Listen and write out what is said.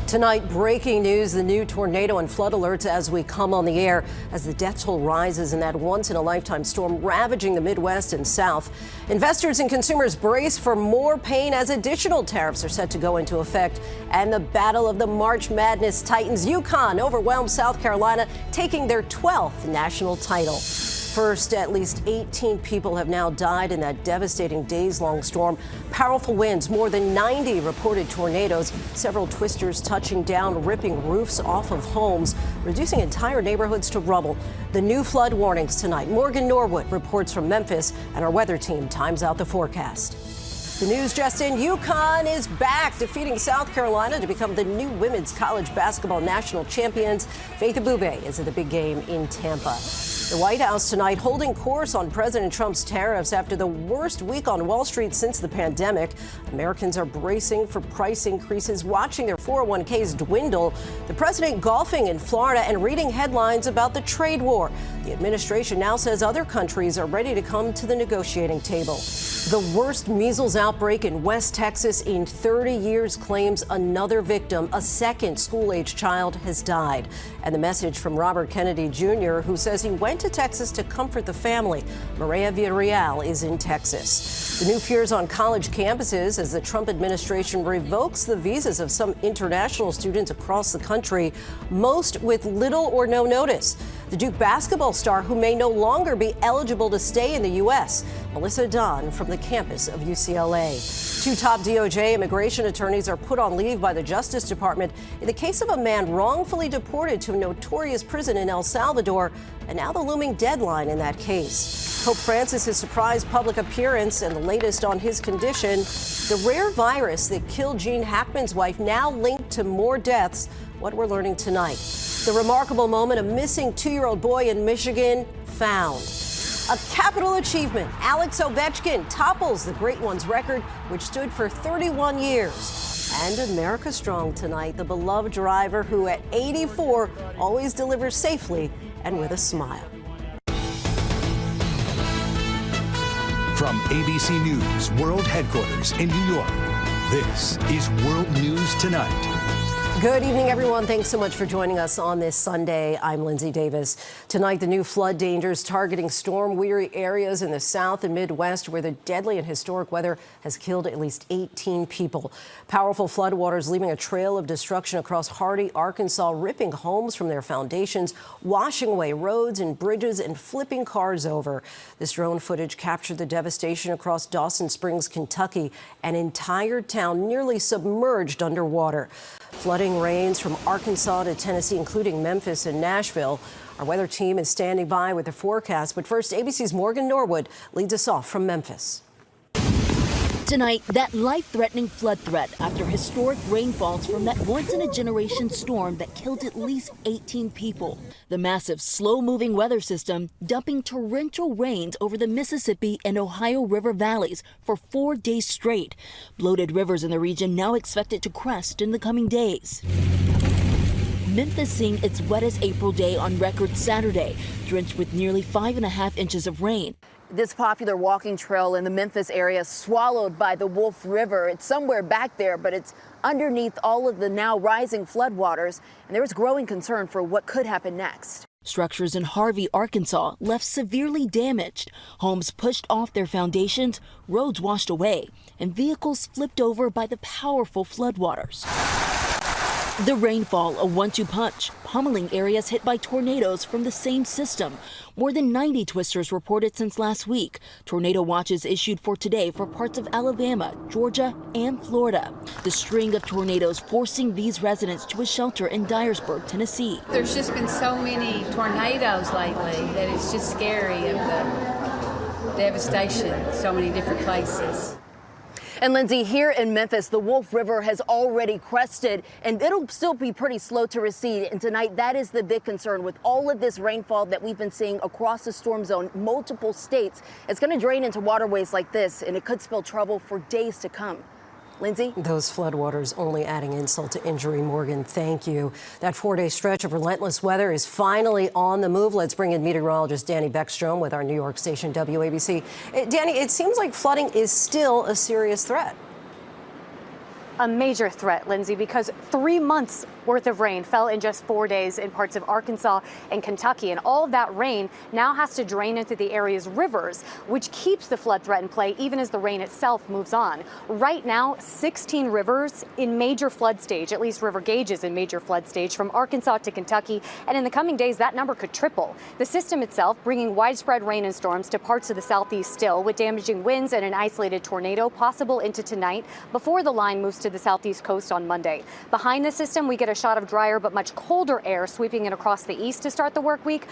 Tonight, breaking news, the new tornado and flood alerts as we come on the air as the death toll rises in that once-in-a-lifetime storm ravaging the Midwest and South. Investors and consumers brace for more pain as additional tariffs are set to go into effect. And the battle of the March Madness Titans, UConn overwhelmed South Carolina, taking their 12th national title. First, at least 18 people have now died in that devastating days-long storm. Powerful winds, more than 90 reported tornadoes, several twisters touching down, ripping roofs off of homes, reducing entire neighborhoods to rubble. The new flood warnings tonight. Morgan Norwood reports from Memphis, and our weather team times out the forecast. The news just in, UConn is back, defeating South Carolina to become the new women's college basketball national champions. Faith Abube is at the big game in Tampa. The White House tonight holding course on President Trump's tariffs after the worst week on Wall Street since the pandemic. Americans are bracing for price increases, watching their 401ks dwindle. The president golfing in Florida and reading headlines about the trade war. The administration now says other countries are ready to come to the negotiating table. The worst measles outbreak in West Texas in 30 years claims another victim. A second school-age child has died. And the message from Robert Kennedy Jr., who says he went to Texas to comfort the family. Maria Villarreal is in Texas. The new fears on college campuses as the Trump administration revokes the visas of some international students across the country, most with little or no notice. The Duke basketball star who may no longer be eligible to stay in the U.S., Melissa Dunn from the campus of UCLA. Two top DOJ immigration attorneys are put on leave by the Justice Department in the case of a man wrongfully deported to a notorious prison in El Salvador, and now the looming deadline in that case. Pope Francis' surprise public appearance and the latest on his condition. The rare virus that killed Gene Hackman's wife now linked to more deaths. What we're learning tonight. The remarkable moment, a missing 2-year-old boy in Michigan found. A capital achievement. Alex Ovechkin topples the Great Ones record, which stood for 31 years. And America Strong tonight, the beloved driver who at 84 always delivers safely and with a smile. From ABC News World Headquarters in New York, this is World News Tonight. Good evening, everyone. Thanks so much for joining us on this Sunday. I'm Lindsay Davis. Tonight, the new flood dangers targeting storm-weary areas in the South and Midwest where the deadly and historic weather has killed at least 18 people. Powerful floodwaters leaving a trail of destruction across Hardy, Arkansas, ripping homes from their foundations, washing away roads and bridges, and flipping cars over. This drone footage captured the devastation across Dawson Springs, Kentucky, an entire town nearly submerged underwater. Flooding rains from Arkansas to Tennessee, including Memphis and Nashville. Our weather team is standing by with the forecast. But first, ABC's Morgan Norwood leads us off from Memphis. Tonight, that life-threatening flood threat after historic rainfalls from that once-in-a-generation storm that killed at least 18 people. The massive, slow-moving weather system dumping torrential rains over the Mississippi and Ohio River valleys for 4 days straight. Bloated rivers in the region now expected to crest in the coming days. Memphis seeing its wettest April day on record Saturday, drenched with nearly 5.5 inches of rain. This popular walking trail in the Memphis area swallowed by the Wolf River. It's somewhere back there, but it's underneath all of the now rising floodwaters, and there is growing concern for what could happen next. Structures in Harvey, Arkansas left severely damaged, homes pushed off their foundations, roads washed away, and vehicles flipped over by the powerful floodwaters. The rainfall, a 1-2 punch, pummeling areas hit by tornadoes from the same system. More than 90 twisters reported since last week. Tornado watches issued for today for parts of Alabama, Georgia, and Florida. The string of tornadoes forcing these residents to a shelter in Dyersburg, Tennessee. There's just been so many tornadoes lately that it's just scary of the devastation in so many different places. And Lindsay, here in Memphis, the Wolf River has already crested, and it'll still be pretty slow to recede. And tonight, that is the big concern with all of this rainfall that we've been seeing across the storm zone, multiple states. It's going to drain into waterways like this, and it could spell trouble for days to come. Lindsay? Those floodwaters only adding insult to injury. Morgan, thank you. That 4-day stretch of relentless weather is finally on the move. Let's bring in meteorologist Danny Beckstrom with our New York station WABC. Danny, it seems like flooding is still a serious threat. A major threat, Lindsay, because 3 months worth of rain fell in just 4 days in parts of Arkansas and Kentucky. And all of that rain now has to drain into the area's rivers, which keeps the flood threat in play even as the rain itself moves on. Right now, 16 rivers in major flood stage, at least river gauges in major flood stage from Arkansas to Kentucky. And in the coming days, that number could triple. The system itself bringing widespread rain and storms to parts of the southeast still, with damaging winds and an isolated tornado possible into tonight before the line moves to the southeast coast on Monday. Behind the system, we get a shot of drier but much colder air sweeping in across the east to start the work week.